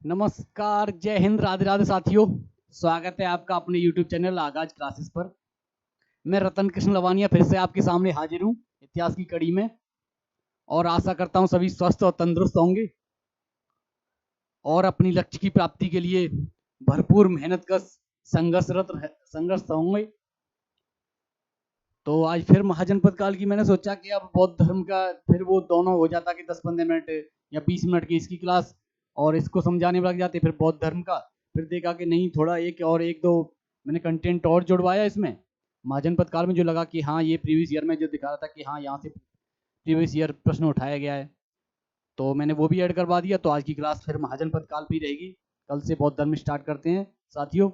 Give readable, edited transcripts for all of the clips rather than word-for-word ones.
नमस्कार, जय हिंद, राधे राधे साथियों। स्वागत है आपका अपने YouTube चैनल आगाज क्लासेस पर। मैं रतन कृष्ण लवानिया फिर से आपके सामने हाजिर हूँ इतिहास की कड़ी में, और आशा करता हूँ सभी स्वस्थ और तंदुरुस्त होंगे और अपनी लक्ष्य की प्राप्ति के लिए भरपूर मेहनत का संघर्ष होंगे। तो आज फिर महाजनपद काल की मैंने सोचा कि अब बौद्ध धर्म का फिर वो दोनों हो जाता कि 10-15 मिनट या 20 मिनट की इसकी क्लास और इसको समझाने में लग जाते, फिर बौद्ध धर्म का। फिर देखा कि नहीं, थोड़ा एक दो मैंने कंटेंट और जुड़वाया इसमें महाजनपद काल में, जो लगा कि हाँ ये प्रीवियस ईयर में जो दिखा रहा था कि हाँ यहाँ से प्रीवियस ईयर प्रश्न उठाया गया है, तो मैंने वो भी ऐड करवा दिया। तो आज की क्लास फिर महाजनपद काल पे रहेगी। कल से बौद्ध धर्म स्टार्ट करते हैं साथियों।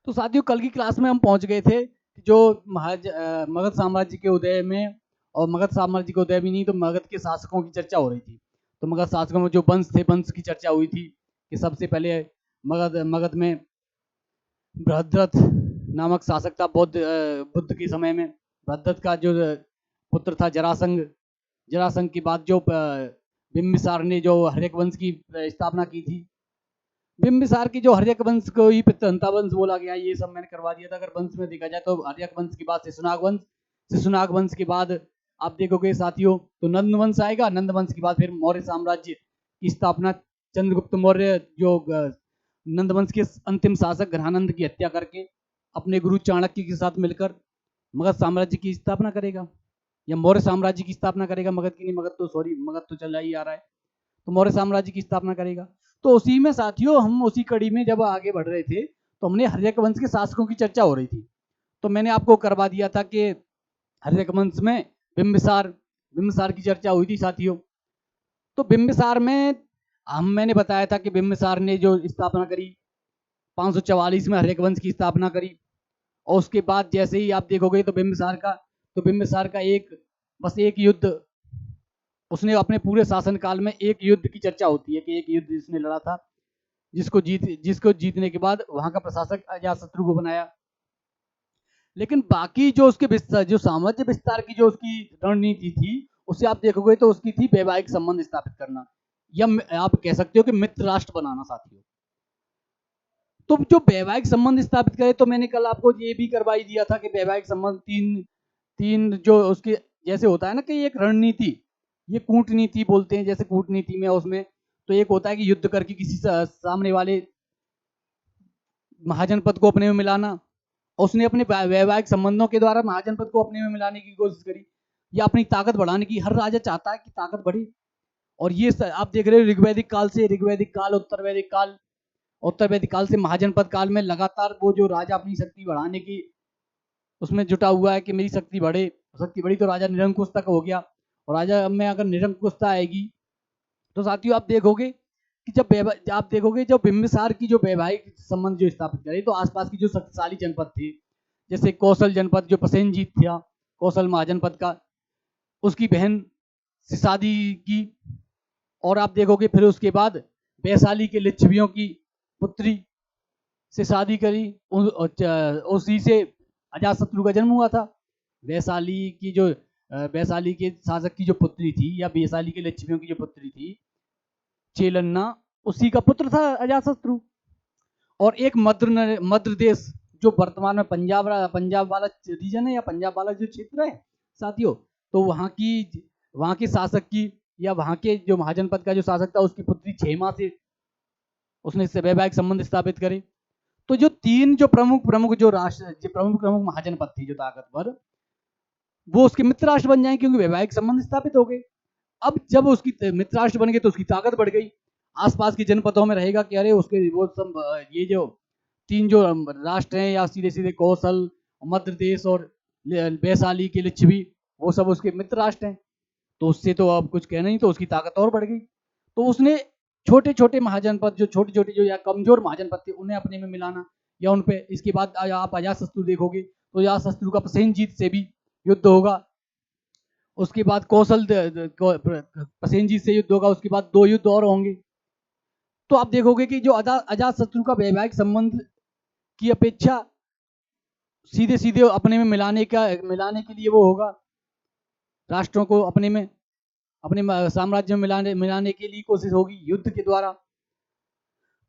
तो साथियों, कल की क्लास में हम पहुंच गए थे जो मगध साम्राज्य के उदय में, और मगध साम्राज्य के उदय भी नहीं तो मगध के शासकों की चर्चा हो रही थी। तो मगध शासकों में जो वंश थे, वंश की चर्चा हुई थी कि सबसे पहले मगध में बृहद्रथ नामक शासक था बुद्ध के समय में। बृहद्रथ का जो पुत्र था जरासंध, जरासंध के बाद जो बिंबिसार ने जो हर्यक वंश की स्थापना की थी। बिंबिसार की जो हर्यक वंश को ही पितृहंता वंश बोला गया, ये सब मैंने करवा दिया था। अगर वंश में देखा जाए तो हर्यक वंश के बाद शिशुनाग वंश, शिशुनाग वंश के बाद आप देखोगे साथियों तो नंद वंश आएगा। नंद वंश के बाद फिर मौर्य साम्राज्य की स्थापना चंद्रगुप्त मौर्य, जो नंद वंश के अंतिम शासक ग्रहानंद की हत्या करके अपने गुरु चाणक्य के साथ मिलकर मगध साम्राज्य की स्थापना करेगा, या मौर्य साम्राज्य की स्थापना करेगा। मगध की नहीं, मगध तो चला ही आ रहा है, तो मौर्य साम्राज्य की स्थापना करेगा। तो उसी में साथियों, हम उसी कड़ी में जब आगे बढ़ रहे थे तो हमने हर्यक वंश के शासकों की चर्चा हो रही थी। तो मैंने आपको करवा दिया था कि हर्यक वंश में बिंबिसार बिंबिसार की चर्चा हुई थी साथियों। तो बिंबिसार में मैंने बताया था कि बिंबिसार ने जो स्थापना करी 544 में हर्यक वंश की स्थापना करी। और उसके बाद जैसे ही आप देखोगे तो बिंबिसार का बस एक युद्ध, उसने अपने पूरे शासन काल में एक युद्ध की चर्चा होती है कि एक युद्ध जिसने लड़ा था, जिसको जीतने के बाद वहां का प्रशासक अजातशत्रु को बनाया। लेकिन बाकी जो उसके विस्तार, जो साम्राज्य विस्तार की जो उसकी रणनीति थी, उसे आप देखोगे तो उसकी थी वैवाहिक संबंध स्थापित करना, या आप कह सकते हो कि मित्र राष्ट्र बनाना साथियों। तो जो वैवाहिक संबंध स्थापित करे, तो मैंने कल आपको ये भी करवाई दिया था कि वैवाहिक संबंध तीन तीन जो उसके जैसे होता है ना कि एक रणनीति, ये कूटनीति बोलते हैं, जैसे कूटनीति में उसमें तो एक होता है कि युद्ध करके किसी सामने वाले महाजनपद को अपने में मिलाना। उसने अपने वैवाहिक संबंधों के द्वारा महाजनपद को अपने में मिलाने की कोशिश करी, या अपनी ताकत बढ़ाने की। हर राजा चाहता है कि ताकत बढ़े, और ये आप देख रहे हो ऋग्वैदिक काल से, ऋग्वैदिक काल, उत्तर वैदिक काल से महाजनपद काल में लगातार वो जो राजा अपनी शक्ति बढ़ाने की उसमें जुटा हुआ है कि मेरी शक्ति बढ़े। शक्ति बढ़ी तो राजा निरंकुश तक हो गया, और राजा में अगर निरंकुशता आएगी तो साथियों आप देखोगे कि आप देखोगे जब बिंबिसार की जो वैवाहिक संबंध जो स्थापित करे, तो आसपास की जो शक्तिशाली जनपद थे, जैसे कौशल जनपद जो प्रसेनजीत था, कौशल महाजनपद का, उसकी बहन से शादी की। और आप देखोगे फिर उसके बाद वैशाली के लिच्छवियों की पुत्री से शादी करी। उसी से अजातशत्रु का जन्म हुआ था। वैशाली की जो वैशाली के शासक की जो पुत्री थी, या वैशाली के लिच्छवियों की जो पुत्री थी चेलन्ना, उसी का पुत्र था अजातशत्रु। और एक मध्य देश, जो वर्तमान में पंजाब वाला रीजन है, या पंजाब वाला जो क्षेत्र है साथियों, तो वहां के शासक की, या वहां के जो महाजनपद का जो शासक था, उसकी पुत्री क्षेमा से उसने वैवाहिक संबंध स्थापित करे। तो जो तीन जो प्रमुख प्रमुख जो राष्ट्र, जो प्रमुख प्रमुख महाजनपद थी जो ताकतवर, वो उसके मित्र राष्ट्र बन जाए, क्योंकि वैवाहिक संबंध स्थापित हो गए। अब जब उसकी मित्र राष्ट्र बन गए तो उसकी ताकत बढ़ गई। आसपास के जनपदों में रहेगा कि अरे उसके वो सब ये जो तीन जो राष्ट्र हैं, या सीधे सीधे कौशल, मध्य देश और वैशाली के लिच्छवी, वो सब उसके मित्र राष्ट्र हैं। तो उससे तो अब कुछ कहना नहीं, तो उसकी ताकत और बढ़ गई। तो उसने छोटे छोटे महाजनपद, जो छोटे छोटे जो या कमजोर महाजनपद थे, उन्हें अपने में मिलाना, या उन पे इसके बाद आप अजातशत्रु देखोगे तो अजातशत्रु का प्रसेनजीत से भी युद्ध होगा। उसके बाद प्रसेनजीत से युद्ध होगा। उसके बाद दो युद्ध और होंगे। तो आप देखोगे कि जो अजातशत्रु का वैवाहिक संबंध की अपेक्षा सीधे सीधे अपने में मिलाने के लिए वो होगा, राष्ट्रों को अपने साम्राज्य में मिलाने के लिए कोशिश होगी युद्ध के द्वारा।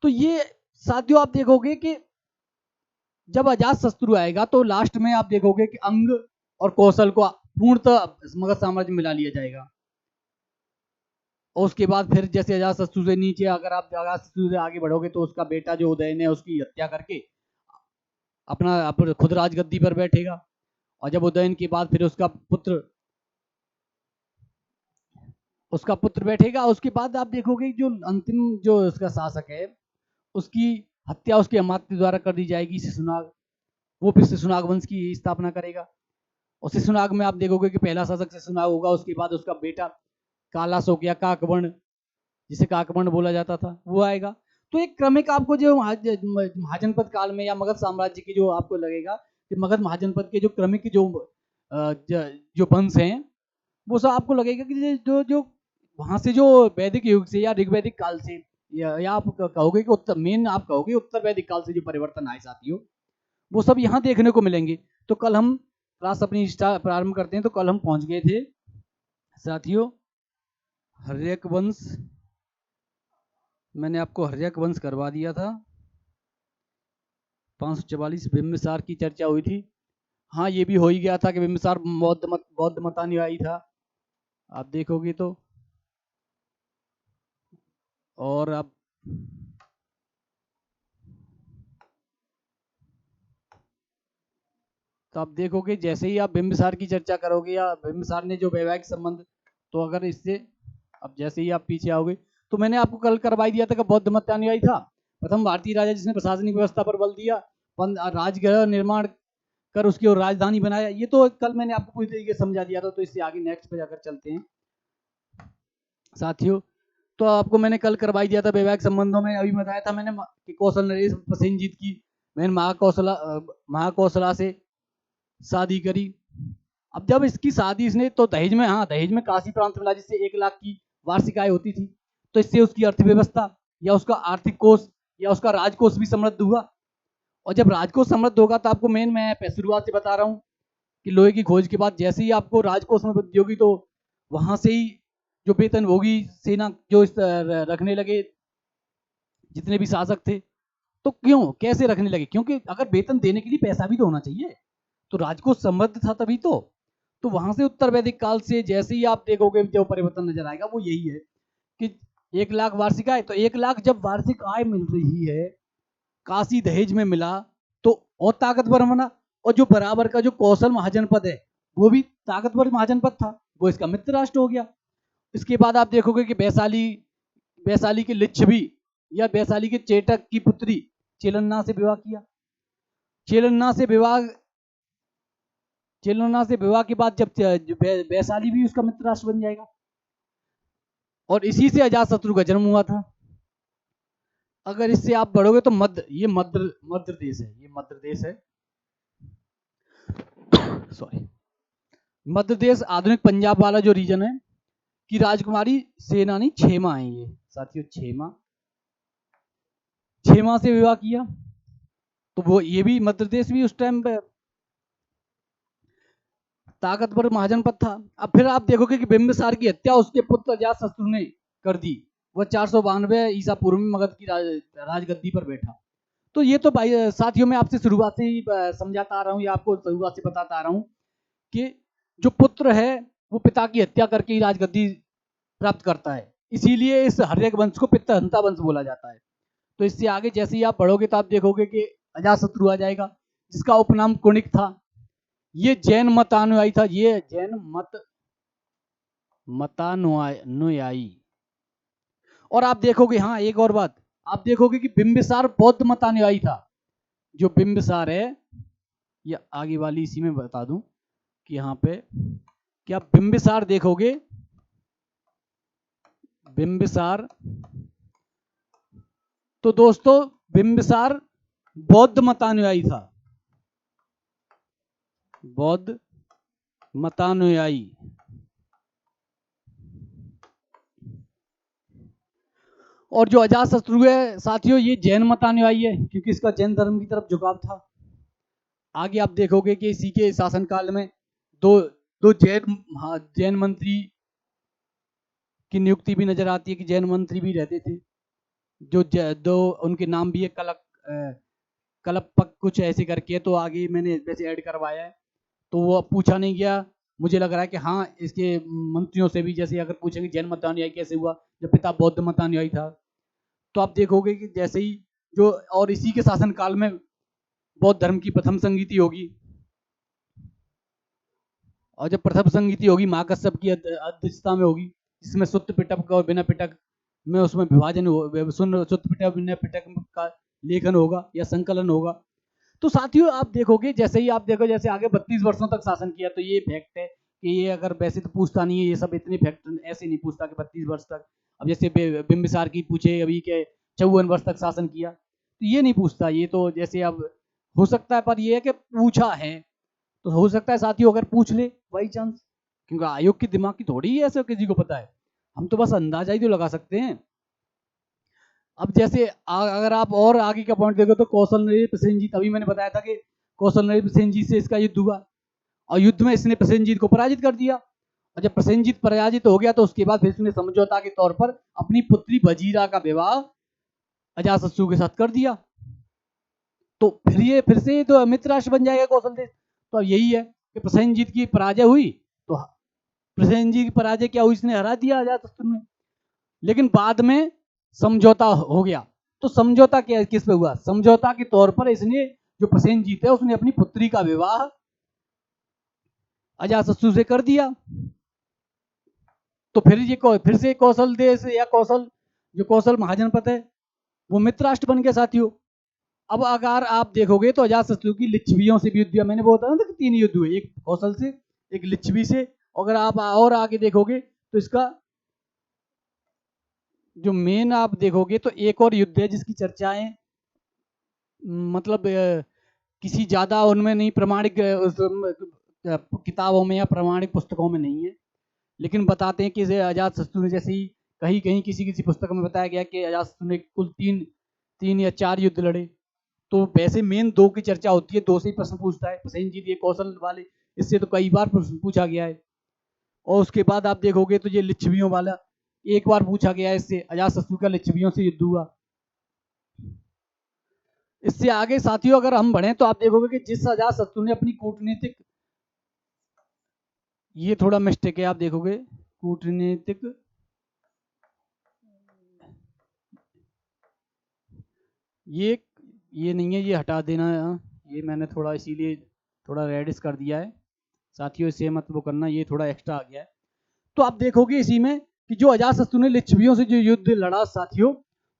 तो ये साथियों आप देखोगे कि जब अजातशत्रु आएगा तो लास्ट में आप देखोगे कि अंग और कौशल को पूर्णतः मगध साम्राज्य में मिला लिया जाएगा। और उसके बाद फिर जैसे अजातशत्रु से नीचे अगर आप अजातशत्रु से आगे बढ़ोगे तो उसका बेटा जो उदयन है उसकी हत्या करके अपना खुद राजगद्दी पर बैठेगा। और जब उदयन के बाद फिर उसका पुत्र बैठेगा। उसके बाद आप देखोगे जो अंतिम जो उसका शासक है उसकी हत्या उसके अमात्य द्वारा कर दी जाएगी, शिशुनाग। वो फिर शिशुनाग वंश की स्थापना करेगा। और शिशुनाग में आप देखोगे कि पहला शासक शिशुनाग होगा, उसके बाद उसका बेटा कालाशोक या काकवर्ण, जिसे काकवर्ण बोला जाता था, वो आएगा। तो एक क्रमिक आपको जो महाजनपद काल में या मगध साम्राज्य की जो आपको लगेगा कि मगध महाजनपद के जो क्रमिक जो वंश हैं वो सब आपको लगेगा कि जो जो वहां से जो वैदिक युग से या ऋग्वैदिक काल से या आप कहोगे कि मेन आप कहोगे उत्तर वैदिक काल से जो परिवर्तन आए साथियों, वो सब यहाँ देखने को मिलेंगे। तो कल हम क्लास अपनी प्रारंभ करते हैं। तो कल हम पहुंच गए थे साथियों हर्यक वंश। मैंने आपको हर्यक वंश करवा दिया था। 544 बिंबिसार की चर्चा हुई थी। हाँ, ये भी हो ही गया था कि बिंबिसार बौद्ध मतानुयायी था, आप देखोगे तो। और अब तो आप देखोगे जैसे ही आप बिंबिसार की चर्चा करोगे या बिंबिसार ने जो वैवाहिक संबंध, तो अगर इससे अब जैसे ही आप पीछे आओगे तो मैंने आपको कल करवाई दिया था कि बौद्ध मत अनुयायी था, प्रथम भारतीय राजा जिसने प्रशासनिक व्यवस्था पर बल दिया, राजगृह निर्माण कर उसकी और राजधानी बनाया। ये तो कल मैंने आपको पूरी तरीके से समझा दिया था। तो इससे आगे नेक्स्ट पे जाकर चलते हैं साथियों। तो आपको मैंने कल करवाई दिया था वैवाहिक संबंधों में। अभी बताया था मैंने कि कौशल नरेश प्रसेनजीत की मैंने महाकौशला से शादी करी। अब जब इसकी शादी इसने तो दहेज में, हाँ दहेज में काशी प्रांत मिला जिससे 1 लाख की वार्षिक आय होती थी। तो इससे उसकी अर्थव्यवस्था या उसका आर्थिक कोष या उसका राजकोष भी समृद्ध हुआ। और जब राजकोष समृद्ध होगा तो आपको मैं शुरुआत से बता रहा हूँ कि लोहे की खोज के बाद जैसे ही आपको राजकोष में वृद्धि होगी तो वहां से ही जो वेतन होगी सेना जो रखने लगे जितने भी शासक थे। तो क्यों कैसे रखने लगे, क्योंकि अगर वेतन देने के लिए पैसा भी तो होना चाहिए। तो राजकोष समृद्ध था तभी तो वहां से उत्तर वैदिक काल से जैसे ही आप देखोगे जो परिवर्तन नजर आएगा वो यही है कि 1 लाख वार्षिक आय। तो 1 लाख जब वार्षिक आय मिल रही है, काशी दहेज में मिला तो और ताकतवर बना। और जो बराबर का जो कौशल महाजनपद है वो भी ताकतवर महाजनपद था, वो इसका मित्र राष्ट्र हो गया। इसके बाद आप देखोगे कि वैशाली वैशाली के लिच्छवी या वैशाली के चेटक की पुत्री चेलन्ना से विवाह किया। चेलन्ना से विवाह के बाद जब वैशाली भी उसका मित्र राष्ट्र बन जाएगा। और इसी से अजातशत्रु का जन्म हुआ था। अगर इससे आप बढ़ोगे तो मध्य देश है, ये मध्य देश है सॉरी मध्य देश आधुनिक पंजाब वाला जो रीजन है की राजकुमारी सेनानी क्षेमा है। ये साथियों क्षेमा से विवाह किया। तो वो ये भी मध्य देश भी उस टाइम पे ताकतवर महाजनपद था। अब फिर आप देखोगे कि बिंबिसार की हत्या उसके पुत्र अजातशत्रु ने कर दी। वह 492 ईसा पूर्व में मगध की राजगद्दी पर बैठा। तो ये तो भाई साथियों मैं आपसे शुरुआत से ही समझाता आ रहा हूँ या आपको शुरुआत से बताता आ रहा हूँ कि जो पुत्र है वो पिता की हत्या करके ही राजगद्दी प्राप्त करता है। इसीलिए इस हर्यक वंश को पितृहंता वंश बोला जाता है। तो इससे आगे जैसे ही आप बढ़ोगे तो आप देखोगे कि अजातशत्रु आ जाएगा जिसका उपनाम कुणिक था। ये जैन मतानुयायी था, ये जैन मतानुयायी। और आप देखोगे, हाँ एक और बात आप देखोगे कि बिंबिसार बौद्ध मतानुयायी था। जो बिंबिसार है या आगे वाली इसी में बता दूं कि यहाँ पे क्या बिंबिसार देखोगे, बिंबिसार तो दोस्तों बिंबिसार बौद्ध मतानुयायी था, बौद्ध मतानुयायी। और जो अजातशत्रु है साथियों ये जैन मतानुयायी है क्योंकि इसका जैन धर्म की तरफ झुकाव था। आगे आप देखोगे कि इसी के शासनकाल में दो जैन मंत्री की नियुक्ति भी नजर आती है कि जैन मंत्री भी रहते थे दो उनके नाम भी है, कलपक कुछ ऐसे करके, तो आगे मैंने वैसे ऐड करवाया है। तो वो पूछा नहीं गया। मुझे लग रहा है कि हाँ, इसके मंत्रियों से भी जैसे अगर पूछेंगे जैन मत अनुयायी कैसे हुआ, जब पिता बौद्ध मत अनुयायी था, तो आप देखोगे कि जैसे ही जो, और इसी के शासन काल में बौद्ध धर्म की प्रथम संगीति होगी, और जब प्रथम संगीति होगी महाकश्यप की अध्यक्षता में होगी, जिसमें सुत्त पिटक और बिना पिटक में उसमें विभाजन सुत्त पिटक बिना पिटक का लेखन होगा या संकलन होगा। तो साथियों आप देखोगे, जैसे ही आप देखो जैसे आगे 32 वर्षों तक शासन किया, तो ये फैक्ट है कि ये अगर वैसे तो पूछता नहीं है, ये सब इतने फैक्ट ऐसे नहीं पूछता कि 32 वर्ष तक। अब जैसे बिंबिसार की पूछे अभी के 54 वर्ष तक शासन किया, तो ये नहीं पूछता। ये तो जैसे अब हो सकता है, पर ये है कि पूछा है, तो हो सकता है साथियों अगर पूछ ले बाई चांस, क्योंकि आयोग की दिमाग की थोड़ी ही ऐसे किसी को पता है, हम तो बस अंदाजा ही तो लगा सकते हैं। अब जैसे अगर आप और आगे का पॉइंट देखो, तो कौशल नरेश प्रसेनजीत, अभी मैंने बताया था कि कौशल नरेश प्रसेनजीत से इसका युद्ध हुआ, और युद्ध में इसने प्रसेनजीत को पराजित कर दिया। और जब प्रसेनजीत पराजित हो गया, तो उसके बाद फिर इसने समझौता के तौर पर अपनी पुत्री वजीरा का विवाह अजातशत्रु के साथ कर दिया। तो फिर से तो मित्र राष्ट्र बन जाएगा कौशल देश। तो अब यही है कि प्रसेनजीत की पराजय हुई, तो प्रसेनजीत की पराजय क्या हुई, इसने हरा दिया अजातशत्रु ने। लेकिन बाद में समझौता हो गया। तो समझौता क्या किस पे हुआ, समझौता के तौर पर इसने, जो प्रसेनजीत है, उसने अपनी पुत्री का विवाह अजातशत्रु से कर दिया। तो फिर से कौशल देश या कौशल, जो कौशल महाजनपद है, वो मित्र राष्ट्र बन गया साथियों। अब अगर आप देखोगे तो अजातशत्रु की लिच्छवियों से भी युद्ध हुआ। मैंने बताया था कि 3 युद्ध हुए, एक कौशल से, एक लिच्छवी से। अगर आप और आगे देखोगे तो इसका जो मेन आप देखोगे तो एक और युद्ध है जिसकी चर्चाएं मतलब किसी ज्यादा उनमें नहीं, प्रमाणिक किताबों में या प्रमाणिक पुस्तकों में नहीं है, लेकिन बताते हैं कि अजातशत्रु ने, जैसे ही कहीं कहीं किसी किसी पुस्तक में बताया गया कि अजातशत्रु ने कुल तीन या 4 युद्ध लड़े। तो वैसे मेन 2 की चर्चा होती है, 2 से ही प्रश्न पूछता है प्रसेनजीत, ये कौशल वाले, इससे तो कई बार प्रश्न पूछा गया है। और उसके बाद आप देखोगे तो ये लिच्छवियों वाला एक बार पूछा गया है, इससे अजातशत्रु का लिच्छवियों से युद्ध हुआ। इससे आगे साथियों अगर हम बढ़े तो आप देखोगे कि जिस अजातशत्रु ने अपनी कूटनीतिक, ये थोड़ा मिस्टेक है, आप देखोगे कूटनीतिक, ये नहीं है, ये हटा देना। ये मैंने थोड़ा इसीलिए थोड़ा रेडिस कर दिया है साथियों, इसे मत वो करना, ये थोड़ा एक्स्ट्रा आ गया है। तो आप देखोगे इसी में कि जो अजातशत्रु ने लिच्छवियों से जो युद्ध लड़ा साथियों,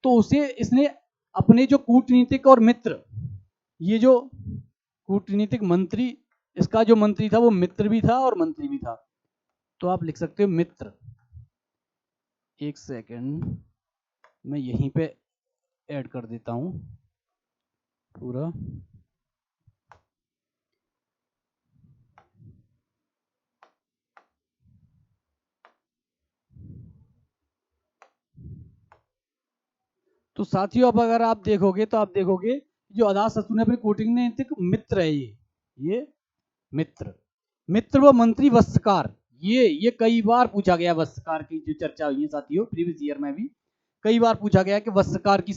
तो उसे इसने अपने जो कूटनीतिक और मित्र, ये जो कूटनीतिक मंत्री, इसका जो मंत्री था वो मित्र भी था और मंत्री भी था। तो आप लिख सकते हो मित्र। एक सेकंड, मैं यहीं पे ऐड कर देता हूं पूरा। तो साथियों अब अगर आप देखोगे तो आप देखोगे जो अजातशत्रु ने अपने कूटनीतिक मित्र है, ये मित्र, मित्र व मंत्री वस्त्रकार, ये कई बार पूछा गया। वस्त्रकार की जो चर्चा हुई है साथियों प्रीवियस ईयर में भी कई बार पूछा गया कि वस्त्रकार की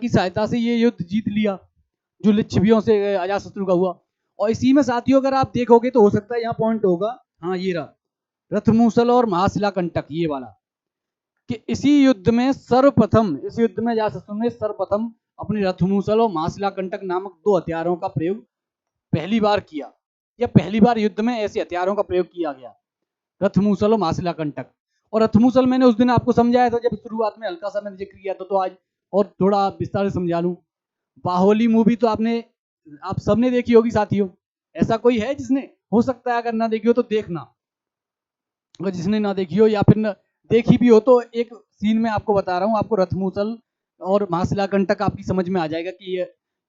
सहायता से ये युद्ध जीत लिया जो लिच्छवियों से अजातशत्रु का हुआ। और इसी में साथियों अगर आप देखोगे तो हो सकता है यहाँ पॉइंट होगा, हाँ ये रहा, रथमूसल और महाशिला कंटक, ये वाला, कि इसी युद्ध में सर्वप्रथम, इस युद्ध में अजातशत्रु ने सर्वप्रथम अपने रथमूसल और महाशिला कंटक नामक 2 हथियारों का प्रयोग पहली बार किया, या पहली बार युद्ध में ऐसे हथियारों का प्रयोग किया गया, रथमूसल और महाशिला कंटक। और रथमूसल मैंने उस दिन आपको समझाया था जब शुरुआत में हल्का सा मैंने जिक्र किया था, तो आज और थोड़ा विस्तार से समझा लूं। बाहुबली मूवी तो आप सबने देखी होगी साथियों, ऐसा कोई है जिसने, हो सकता है अगर ना देखी हो तो देखना, अगर जिसने ना देखी हो या फिर न देखी भी हो तो एक सीन में आपको बता रहा हूँ, आपको रथमूसल और महाशिला कंटक आपकी समझ में आ जाएगा कि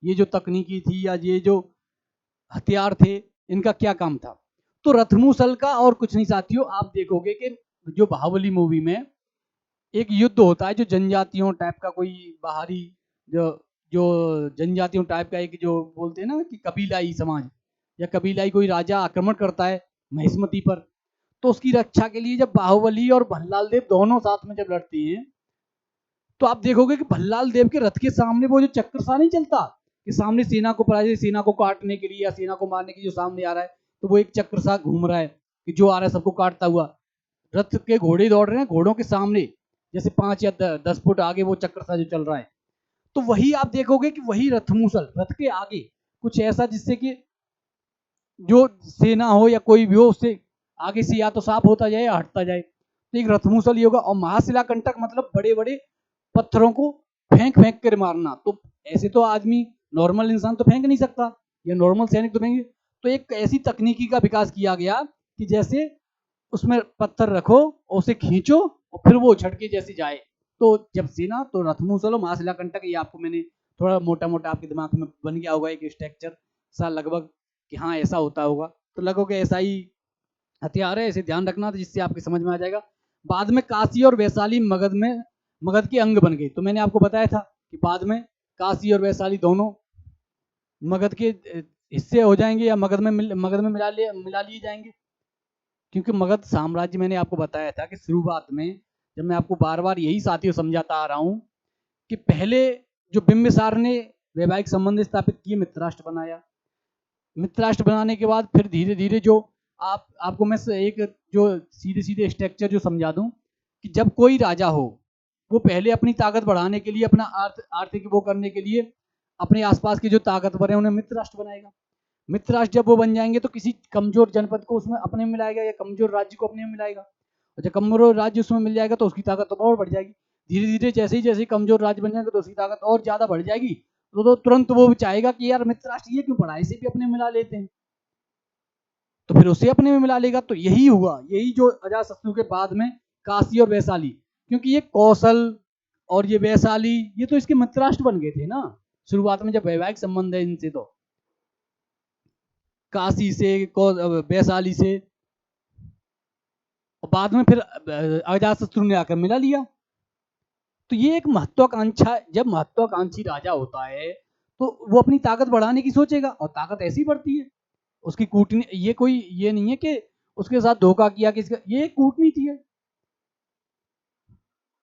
ये जो तकनीकी थी या ये जो हथियार थे इनका क्या काम था। तो रथमूसल का और कुछ नहीं साथियों, आप देखोगे कि जो बाहुबली मूवी में एक युद्ध होता है जो जनजातियों टाइप का, कोई बाहरी जो जो जनजातियों टाइप का, एक जो बोलते हैं ना कि कबीलाई समाज या कबीलाई कोई राजा आक्रमण करता है महिष्मती पर, तो उसकी रक्षा के लिए जब बाहुबली और भल्लाल देव दोनों साथ में जब लड़ते हैं, तो आप देखोगे कि भल्लाल देव के रथ के सामने वो जो चक्र सा नहीं चलता कि सामने सेना को पराजित, सेना को काटने के लिए या सेना को मारने के लिए जो सामने आ रहा है, तो वो एक चक्र सा घूम रहा है कि जो आ रहा है सबको काटता हुआ। रथ के घोड़े दौड़ रहे हैं, घोड़ों के सामने जैसे 5 या 10 फुट आगे वो चक्र सा जो चल रहा है। तो वही आप देखोगे कि वही रथमूसल रथ के आगे कुछ ऐसा जिससे कि जो सेना हो या कोई भी हो उससे आगे से या तो साफ होता जाए या हटता जाए। तो एक रथमूसल ही होगा। और महाशिला कंटक मतलब बड़े बड़े पत्थरों को फेंक फेंक कर मारना। तो ऐसे तो आदमी नॉर्मल इंसान तो फेंक नहीं सकता या नॉर्मल सैनिक तो फेंक। तो एक ऐसी तकनीकी का विकास किया गया कि जैसे उसमें पत्थर रखो और उसे खींचो और फिर वो झटके जैसे जाए। तो जब सेना तो रथमूसल और महाशिला कंटक, ये आपको मैंने थोड़ा मोटा मोटा आपके दिमाग में बन गया होगा एक स्ट्रक्चर सा लगभग कि हाँ ऐसा होता होगा। तो लगभग ऐसा ही हथियार है, ऐसे ध्यान रखना तो जिससे आपके समझ में आ जाएगा। बाद में काशी और वैशाली मगध के अंग बन गए। तो मैंने आपको बताया था कि बाद में काशी और वैशाली दोनों मगध के हिस्से हो जाएंगे या मगध में मिला लिए जाएंगे। क्योंकि मगध साम्राज्य मैंने आपको बताया था कि शुरुआत में जब मैं आपको बार बार यही साथियों समझाता आ रहा हूं कि पहले जो बिंबिसार ने वैवाहिक संबंध स्थापित किए, मित्रराष्ट्र बनाया। मित्रराष्ट्र बनाने के बाद फिर धीरे धीरे जो आपको मैं एक जो सीधे सीधे स्ट्रक्चर जो समझा दूं कि जब कोई राजा हो वो पहले अपनी ताकत बढ़ाने के लिए, अपना आर्थिक वो करने के लिए अपने आसपास के जो ताकतवर है उन्हें मित्र राष्ट्र बनाएगा। मित्र राष्ट्र जब वो बन जाएंगे तो किसी कमजोर जनपद को उसमें अपने में मिलाएगा या कमजोर राज्य को अपने में मिलाएगा। और जब कमजोर राज्य उसमें मिल जाएगा तो उसकी ताकत तो और बढ़ जाएगी। धीरे धीरे जैसे ही कमजोर राज्य बन जाएगा तो उसकी ताकत और ज्यादा बढ़ जाएगी। तो तुरंत वो चाहेगा कि यार मित्र राष्ट्र ये क्यों पढ़ा, इसे भी अपने मिला लेते हैं। तो फिर उसे अपने में मिला लेगा। तो यही हुआ, यही जो अजातशत्रु के बाद में काशी और वैशाली, क्योंकि ये कौशल और ये वैशाली ये तो इसके मित्रराष्ट्र बन गए थे ना शुरुआत में जब वैवाहिक संबंध है इनसे। तो काशी से वैशाली से और बाद में फिर अजातशत्रु ने आकर मिला लिया। तो ये एक महत्वाकांक्षा, जब महत्वाकांक्षी राजा होता है तो वो अपनी ताकत बढ़ाने की सोचेगा और ताकत ऐसी बढ़ती है। उसकी कूटनीति, ये कोई ये नहीं है कि उसके साथ धोखा किया किसका, ये कूटनीति है।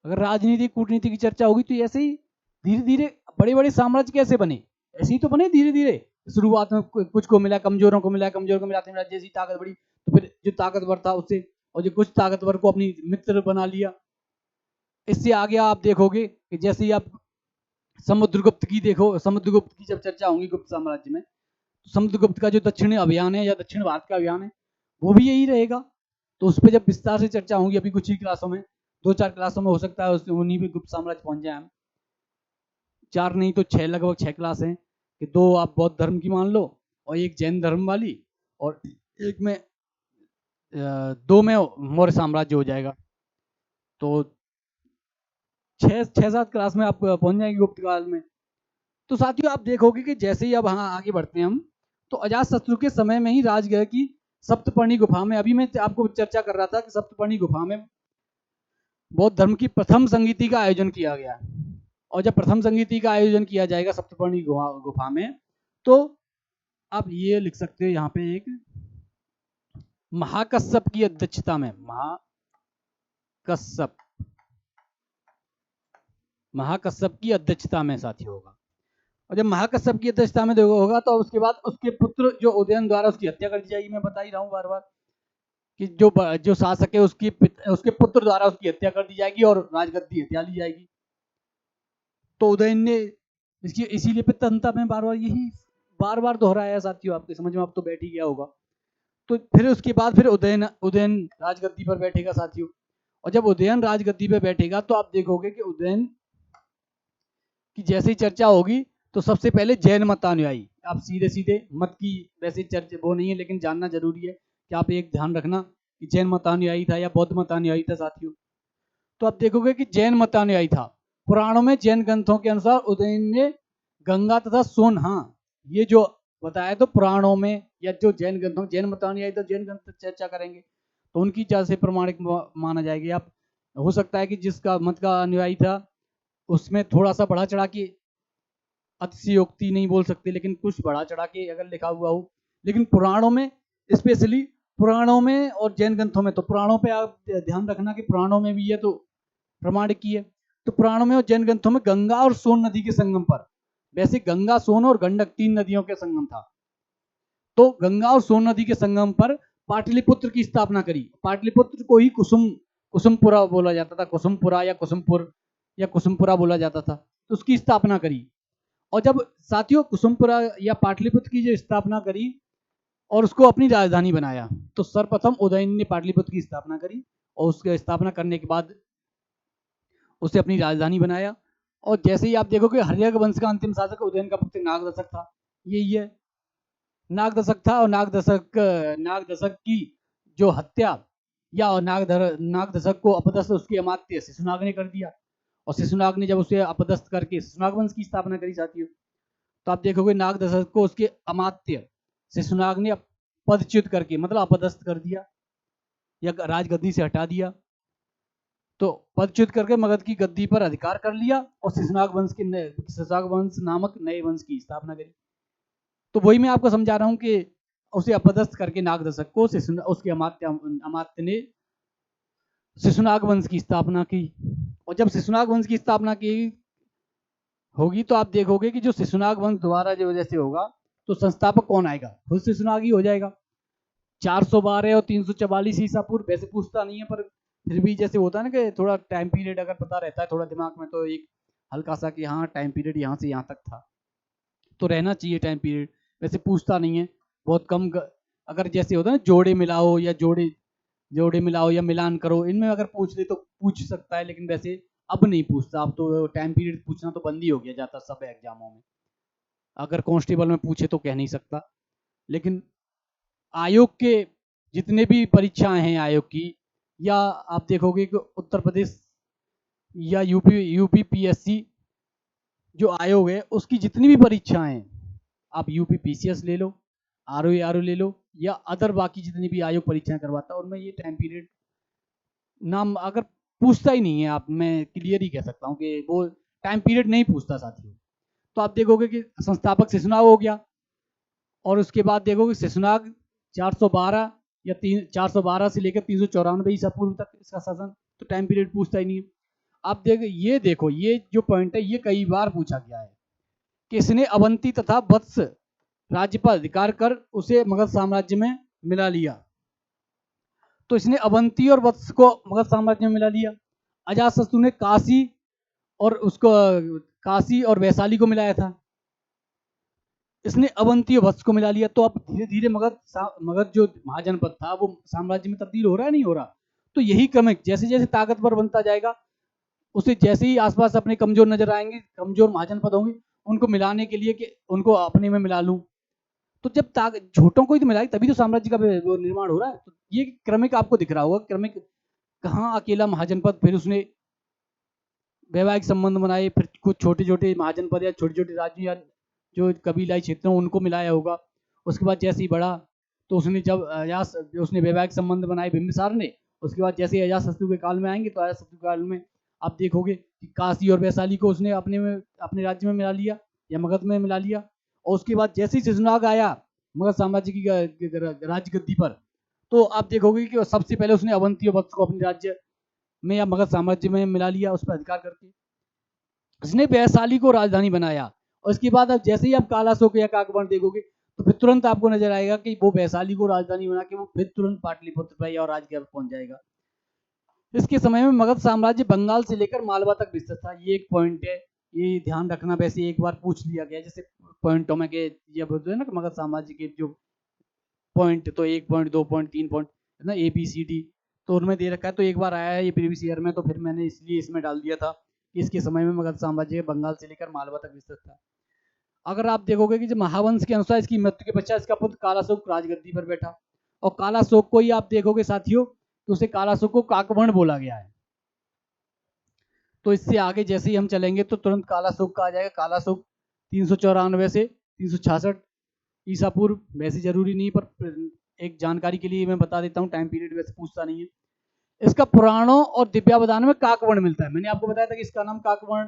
अगर राजनीति कूटनीति की चर्चा होगी तो ऐसे ही धीरे धीरे बड़े बड़े साम्राज्य कैसे बने, ऐसे ही तो बने धीरे धीरे। शुरुआत में कुछ को मिला, कमजोरों को मिला, कमजोर को मिलाते मिलाते जैसी ताकत बढ़ी तो फिर जो ताकतवर था उससे और जो कुछ ताकतवर को अपनी मित्र बना लिया। इससे आगे आप देखोगे कि जैसे ही आप समुद्रगुप्त की देखो, समुद्रगुप्त की जब चर्चा होगी गुप्त साम्राज्य में, तो समुद्रगुप्त का जो दक्षिणी अभियान है या दक्षिण भारत का अभियान है वो भी यही रहेगा। तो उस पर जब विस्तार से चर्चा होगी अभी कुछ ही क्लासों में, 2-4 क्लासों में हो सकता है उन्हीं भी गुप्त साम्राज्य पहुंच जाए हम। 4 नहीं तो 6, लगभग 6 क्लास हैं कि 2 आप बौद्ध धर्म की मान लो और एक जैन धर्म वाली और एक में 2 में मौर्य साम्राज्य हो जाएगा। तो 6-7 क्लास में आप पहुंच जाएंगे गुप्त काल में। तो साथियों आप देखोगे कि जैसे ही अब हाँ आगे बढ़ते हैं हम, तो अजातशत्रु के समय में ही राजगृह की सप्तपर्णी गुफा में, अभी मैं आपको चर्चा कर रहा था कि सप्तपर्णी गुफा में बौद्ध धर्म की प्रथम संगीति का आयोजन किया गया। और जब प्रथम संगीति का आयोजन किया जाएगा सप्तपर्णी गुफा में, तो आप ये लिख सकते हो यहाँ पे एक महाकश्यप की अध्यक्षता में, महाकश्यप की अध्यक्षता में साथी होगा। और जब महाकश्यप की अध्यक्षता में होगा तो उसके बाद उसके पुत्र जो उदयन द्वारा उसकी हत्या कर दी जाएगी। मैं बता ही रहा हूँ बार बार कि जो शासक है उसके पुत्र द्वारा उसकी हत्या कर दी जाएगी और राजगद्दी हत्या ली जाएगी। तो उदयन ने इसीलिए पित्तहंता में बार बार यही बार बार दोहराया साथियों, आपके समझ में अब तो बैठ ही गया होगा। तो फिर उसके बाद फिर उदयन राजगद्दी पर बैठेगा साथियों। और जब उदयन राजगद्दी पर बैठेगा तो आप देखोगे कि उदयन की जैसे ही चर्चा होगी तो सबसे पहले जैन मतानुयायी, आप सीधे सीधे मत की वैसे चर्चा वो नहीं है लेकिन जानना जरूरी है कि आप एक ध्यान रखना कि जैन मतानुयायी था या बौद्ध मतानुयायी था साथियों। तो आप देखोगे कि जैन मतानुयायी था। पुराणों में जैन ग्रंथों के अनुसार उदयन ने गंगा तथा सोन, हाँ ये जो बताया तो पुराणों में या जो जैन ग्रंथों, जैन मतानुयायी तो जैन ग्रंथ चर्चा करेंगे तो उनकी चर्चा से प्रमाणिक माना जाएगा। आप हो सकता है कि जिसका मत का अनुयायी था उसमें थोड़ा सा बढ़ा चढ़ा के, अतिशयोक्ति नहीं बोल सकते लेकिन कुछ बढ़ा चढ़ा के अगर लिखा हुआ हो, लेकिन पुराणों में, स्पेशली पुराणों में और जैन ग्रंथों में, तो पुराणों पे आप ध्यान रखना कि पुराणों में भी ये तो प्रमाणिक की है। तो पुराणों में और जैन ग्रंथों में गंगा और सोन नदी के संगम पर, वैसे गंगा, सोन और गंडक 3 नदियों के संगम था, तो गंगा और सोन नदी के संगम पर पाटलिपुत्र की स्थापना करी। पाटलिपुत्र को ही कुसुमपुरा बोला जाता था, कुसुमपुरा या कुसुमपुर या कुसुमपुरा बोला जाता था, तो उसकी स्थापना करी। और जब साथियों कुसुमपुरा या पाटलिपुत्र की जो स्थापना करी और उसको अपनी राजधानी बनाया, तो सर्वप्रथम उदयन ने पाटलिपुत्र की स्थापना करी और उसकी स्थापना करने के बाद उसे अपनी राजधानी बनाया। और जैसे ही आप देखोगे हर्यक वंश का अंतिम शासक उदयन का पुत्र नागदशक था, यही है नागदशक था। और नागदशक की जो हत्या या नागदशक को अपदस्थ उसके अमात्य शिशुनाग ने कर दिया, और शिशुनाग ने जब उसे अपदस्थ करके शिशुनाग वंश की स्थापना करी साथियों, तो आप देखोगे नागदशक को उसके अमात्य शिशुनाग ने पदच्युत करके मतलब अपदस्थ कर दिया या राजगद्दी से हटा दिया, तो पदच्युत करके मगध की गद्दी पर अधिकार कर लिया और शिशुनाग वंश नामक नए वंश की स्थापना करी। तो वही मैं आपको समझा रहा हूं कि उसे अपदस्थ करके नागदशक को उसके अमात्य ने शिशुनाग वंश की स्थापना की। और जब शिशुनाग वंश की स्थापना की होगी तो आप देखोगे कि जो शिशुनाग वंश द्वारा जो जैसे होगा तो संस्थापक कौन आएगा, खुद शिशुनाग ही हो जाएगा। 412 और 344 ईसा पूर्व वैसे पूछता नहीं है, पर फिर भी जैसे होता है ना कि थोड़ा टाइम पीरियड अगर पता रहता है थोड़ा दिमाग में, तो एक हल्का सा कि हाँ टाइम पीरियड यहाँ से यहाँ तक था, तो रहना चाहिए टाइम पीरियड। वैसे पूछता नहीं है, बहुत कम अगर जैसे होता है ना जोड़े मिलाओ या जोड़े मिलाओ या मिलान करो, इनमें अगर पूछ ले तो पूछ सकता है, लेकिन वैसे अब नहीं पूछता। अब तो टाइम पीरियड पूछना तो बंद ही हो गया जाता सब एग्जामों में, अगर कांस्टेबल में पूछे तो कह नहीं सकता। लेकिन आयोग के जितने भी परीक्षाएं हैं आयोग की, या आप देखोगे कि उत्तर प्रदेश या यूपी पीएससी जो आयोग है उसकी जितनी भी परीक्षाएं हैं, आप यूपी पीसीएस ले लो, आरओ ले लो, या अदर बाकी जितनी भी आयोग परीक्षाएं करवाता है, उनमें ये टाइम पीरियड नाम अगर पूछता ही नहीं है, आप मैं क्लियर ही कह सकता हूँ कि वो टाइम पीरियड नहीं पूछता साथियों। तो आप देखोगे कि संस्थापक शिशुनाग हो गया, और उसके बाद देखोगे शिशुनाग 412 या 412 से लेकर 394 ईसा पूर्व तक इसका शासन, तो टाइम पीरियड पूछता ही नहीं है। आप देखो ये जो पॉइंट है ये कई बार पूछा गया है कि इसने अवंती तथा वत्स राज्य पर अधिकार कर उसे मगध साम्राज्य में मिला लिया। तो इसने अवंती और वत्स को मगध साम्राज्य में मिला लिया। अजातशत्रु ने काशी और वैशाली को मिलाया था, इसने अवंती और वत्स को मिला लिया। तो अब धीरे धीरे मगध जो महाजनपद था वो साम्राज्य में तब्दील हो रहा है नहीं हो रहा। तो यही क्रमिक जैसे जैसे ताकतवर बनता जाएगा, उसे जैसे ही आसपास अपने कमजोर नजर आएंगे, कमजोर महाजनपद होंगे, उनको मिलाने के लिए कि उनको अपने में मिला लूं, तो जब झूठों को ही तो मिलाए तभी तो साम्राज्य का वो निर्माण हो रहा है। तो ये क्रमिक आपको दिख रहा होगा, क्रमिक कहाँ अकेला महाजनपद, फिर उसने वैवाहिक संबंध बनाए, फिर कुछ छोटे छोटे महाजनपद या छोटे छोटे राज्य या जो कबीलाई क्षेत्र हैं उनको मिलाया होगा। उसके बाद जैसे ही बढ़ा तो उसने वैवाहिक संबंध बनाए बिंबिसार ने। उसके बाद जैसे अजातशत्रु के काल में आएंगे तो अजातशत्रु काल में आप देखोगे कि काशी और वैशाली को उसने अपने राज्य में मिला लिया या मगध में मिला लिया। और उसके बाद जैसे ही शिशुनाग आया मगध साम्राज्य की राजगद्दी पर, तो आप देखोगे कि सबसे पहले उसने अवंती और वत्स को अपने राज्य में या मगध साम्राज्य में मिला लिया उस पर अधिकार करके। इसने वैशाली को राजधानी बनाया। और इसके बाद अब जैसे ही आप कालाशोक या काकवर्ण देखोगे तो फिर तुरंत आपको नजर आएगा कि वो वैशाली को राजधानी बना के वो फिर तुरंत पाटलिपुत्र पर और राजगृह पहुंच जाएगा। इसके समय में मगध साम्राज्य बंगाल से लेकर मालवा तक विस्तृत था। ये एक पॉइंट है, ये ध्यान रखना। वैसे एक बार पूछ लिया गया जैसे पॉइंटों में के ये बोलते हैं ना मगध साम्राज्य के जो पॉइंट, तो 1 पॉइंट 2 पॉइंट 3 पॉइंट है ना ABCD, तो उनमें दे रखा है। तो एक बार आया है ये प्रीवियस ईयर में, तो फिर मैंने इसलिए इसमें डाल दिया था कि इसके समय में मगध साम्राज्य बंगाल से लेकर मालवा तक विस्तृत था। अगर आप देखोगे कि जो महावंश के अनुसार इसकी मृत्यु के पश्चात इसका पुत्र कालाशोक राजगद्दी पर बैठा, और कालाशोक को ही आप देखोगे साथियों कि उसे कालाशोक को काकवर्ण बोला गया है। तो इससे आगे जैसे ही हम चलेंगे तो तुरंत कालाशोक का आ जाएगा। कालाशोक 394 से 366 ईसा पूर्व, वैसे जरूरी नहीं पर एक जानकारी के लिए मैं बता देता हूँ, टाइम पीरियड वैसे पूछता नहीं है। इसका पुराणों और दिव्यावदान में काकवर्ण मिलता है। मैंने आपको बताया था कि इसका नाम काकवर्ण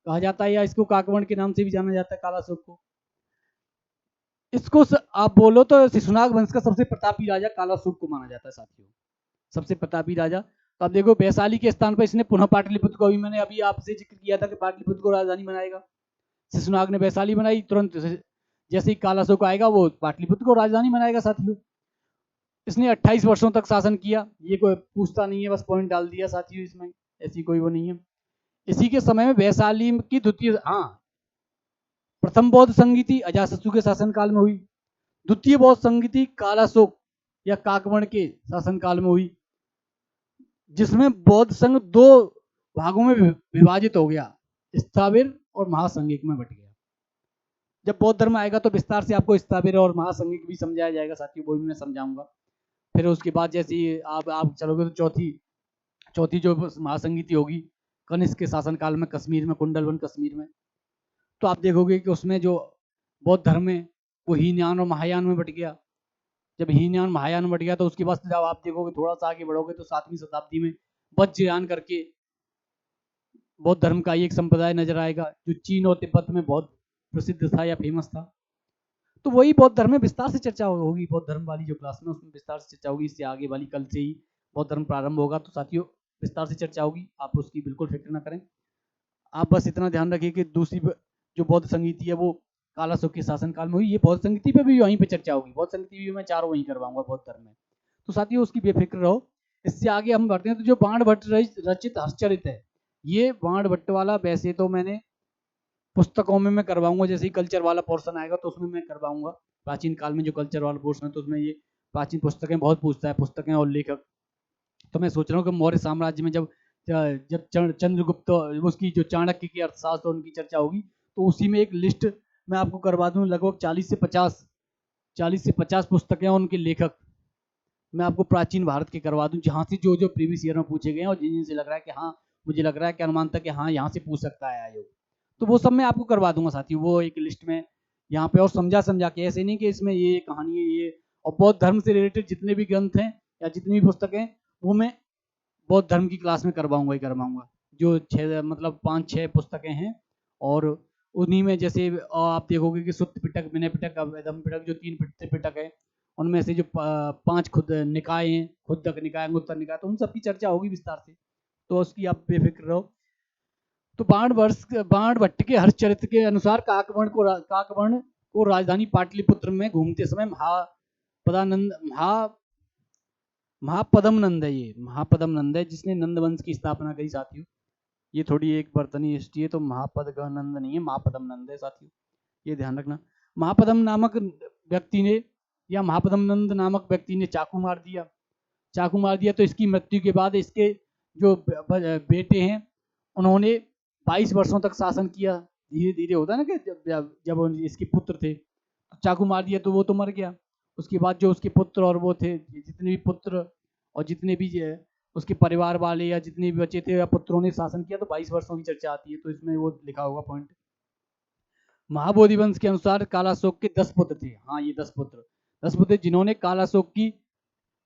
कहा जाता है या इसको काकवर्ण के नाम से भी जाना जाता है कालाशोक को। इसको आप बोलो तो शिशुनाग वंश का सबसे प्रतापी राजा कालाशोक को माना जाता है साथियों, सबसे प्रतापी राजा। तो अब देखो वैशाली के स्थान पर इसने पुनः पाटलिपुत्र को, मैंने अभी आपसे जिक्र किया था कि पाटलिपुत्र को राजधानी बनाएगा। शिशुनाग ने वैशाली बनाई, तुरंत जैसे ही कालाशोक आएगा वो पाटलिपुत्र को राजधानी बनाएगा साथियों। इसने 28 वर्षों तक शासन किया, ये कोई पूछता नहीं है, बस पॉइंट डाल दिया साथियों, इसमें ऐसी कोई वो नहीं है। इसी के समय में वैशाली की द्वितीय, प्रथम बौद्ध संगीति अजातशत्रु के शासनकाल में हुई, द्वितीय बौद्ध संगीति कालाशोक या काकवर्ण के शासनकाल में हुई, जिसमें बौद्ध संघ दो भागों में विभाजित हो गया, स्थाविर और महासंघिक में बट गया। जब बौद्ध धर्म आएगा तो विस्तार से आपको स्थाविर और महासंघिक भी समझाया जाएगा साथियों, वो भी मैं समझाऊंगा। फिर उसके बाद जैसे ही आप चलोगे तो चौथी जो महासंगीति होगी कनिष्क के शासनकाल में, कश्मीर में, कुंडलवन कश्मीर में। तो आप देखोगे कि उसमें जो बौद्ध धर्म है वो हीनयान और महायान में बट गया। जब हीनयान महायान में बट गया तो उसके बाद जब आप देखोगे थोड़ा सा आगे बढ़ोगे तो 7वीं शताब्दी में वज्रयान करके बौद्ध धर्म का एक संप्रदाय नजर आएगा, जो चीन और तिब्बत में बहुत प्रसिद्ध था या फेमस था। तो वही बौद्ध धर्म में विस्तार से चर्चा होगी, बौद्ध धर्म वाली जो क्लास में उसमें विस्तार से चर्चा होगी। इससे आगे वाली कल से ही बौद्ध धर्म प्रारंभ होगा, तो साथियों विस्तार से चर्चा होगी, आप उसकी बिल्कुल फिक्र ना करें। आप बस इतना ध्यान रखिए कि दूसरी जो बौद्ध संगीति है वो कालाशोक के शासनकाल में हुई। ये बौद्ध संगीति पे भी वहीं पे चर्चा होगी, बौद्ध संगीति भी मैं चारों वहीं करवाऊंगा बौद्ध धर्म में, तो साथियों उसकी बेफिक्र रहो। इससे आगे हम बढ़ते हैं। तो जो बाण भट्ट रचित हर्षचरित है, ये बाण भट्ट वाला वैसे तो मैंने पुस्तकों में मैं करवाऊंगा, जैसे ही कल्चर वाला पोर्शन आएगा तो उसमें मैं करवाऊंगा। प्राचीन काल में जो कल्चर वाला पोर्शन है तो उसमें ये प्राचीन पुस्तकें बहुत पूछता है, पुस्तकें और लेखक। तो मैं सोच रहा हूँ कि मौर्य साम्राज्य में जब चंद्रगुप्त उसकी जो चाणक्य की अर्थशास्त्र उनकी चर्चा होगी तो उसी में एक लिस्ट मैं आपको करवा दूँ, लगभग 40 से 50 पुस्तकें और उनके लेखक मैं आपको प्राचीन भारत के करवा दूं, जहाँ से जो प्रीवियस ईयर में पूछे गए हैं और जिनसे लग रहा है कि हाँ, मुझे लग रहा है कि अनुमान था कि हाँ यहाँ से पूछ सकता है आयोग, तो वो सब मैं आपको करवा दूंगा साथियों, वो एक लिस्ट में यहाँ पे। और समझा के, ऐसे नहीं कि इसमें ये कहानी है ये, और बौद्ध धर्म से रिलेटेड जितने भी ग्रंथ हैं या जितनी भी पुस्तकें वो मैं बौद्ध धर्म की क्लास में करवाऊंगा ही करवाऊंगा। जो 5-6 पुस्तकें हैं, और उन्हीं में जैसे आप देखोगे कि सुत्त पिटक, विनय पिटक, अवैधम पिटक, जो 3 पिटक है, उनमें से जो 5 खुद निकाय हैं, खुद्दक निकाय, अंगुत्तर निकाय, तो उन सब की चर्चा होगी विस्तार से, तो उसकी आप बेफिक्र रहो। तो बाण भट्ट के हर्षचरित्र के अनुसार काकवर्ण को राजधानी पाटलिपुत्र में घूमते समय महापदम नंद है, ये महापदम नंद है जिसने नंद वंश की स्थापना करी साथियों। ये थोड़ी एक बर्तनी हिस्ट्री है, तो महापद का नंद नहीं है, महापदम नंद है साथियों, ये ध्यान रखना। महापदम नामक व्यक्ति ने या महापदम नंद नामक व्यक्ति ने चाकू मार दिया। तो इसकी मृत्यु के बाद इसके जो बेटे हैं उन्होंने 22 वर्षों तक शासन किया। धीरे धीरे होता है ना कि जब इसके पुत्र थे तो चाकू मार दिया तो वो तो मर गया। उसके बाद जो उसके पुत्र और वो थे, जितने भी पुत्र और जितने भी उसके परिवार वाले या जितने भी बच्चे थे या पुत्रों ने शासन किया, तो 22 वर्षों की चर्चा आती है, तो इसमें वो लिखा होगा पॉइंट। महाबोधि वंश के अनुसार कालाशोक के 10 पुत्र थे। हाँ, ये 10 पुत्र जिन्होंने कालाशोक की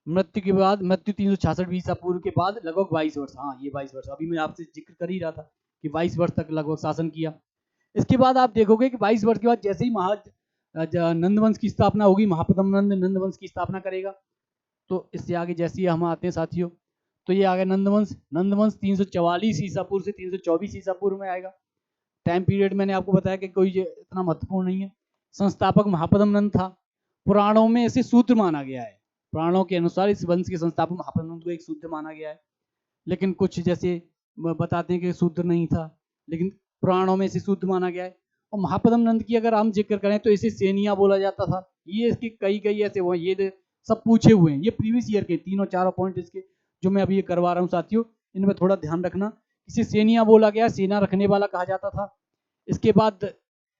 मृत्यु के बाद, मृत्यु 366 ईसा पूर्व के बाद लगभग 22 वर्ष, हाँ ये 22 वर्ष, अभी मैं आपसे जिक्र कर ही रहा था कि 22 वर्ष तक लगभग शासन किया। इसके बाद आप देखोगे कि 22 वर्ष के बाद जैसे ही नंदवंश की स्थापना होगी, महापदम नंदवंश की स्थापना करेगा। तो इससे आगे जैसे ही हम आते हैं साथियों, तो ये आ गया नंदवंश 344 ईसा पूर्व से 324 ईसा पूर्व में आएगा। टाइम पीरियड मैंने आपको बताया कि कोई इतना महत्वपूर्ण नहीं है। संस्थापक महापदम नंद था, पुराणों में इसे शूद्र माना गया है, पुराणों के अनुसार इस वंश के संस्थापक महापदम नंद को एक शूद्र माना गया है, लेकिन कुछ जैसे बताते हैं कि शूद्र नहीं था, लेकिन पुराणों में इसे शूद्र माना गया है। और महापदम नंद की अगर हम जिक्र करें तो इसे सेनिया बोला जाता था। ये इसके कई ऐसे हुए, ये सब पूछे हुए हैं, ये प्रीवियस ईयर के 3-4 पॉइंट इसके जो मैं अभी ये करवा रहा हूँ साथियों, इनमें थोड़ा ध्यान रखना। इसे सेनिया बोला गया, सेना रखने वाला कहा जाता था। इसके बाद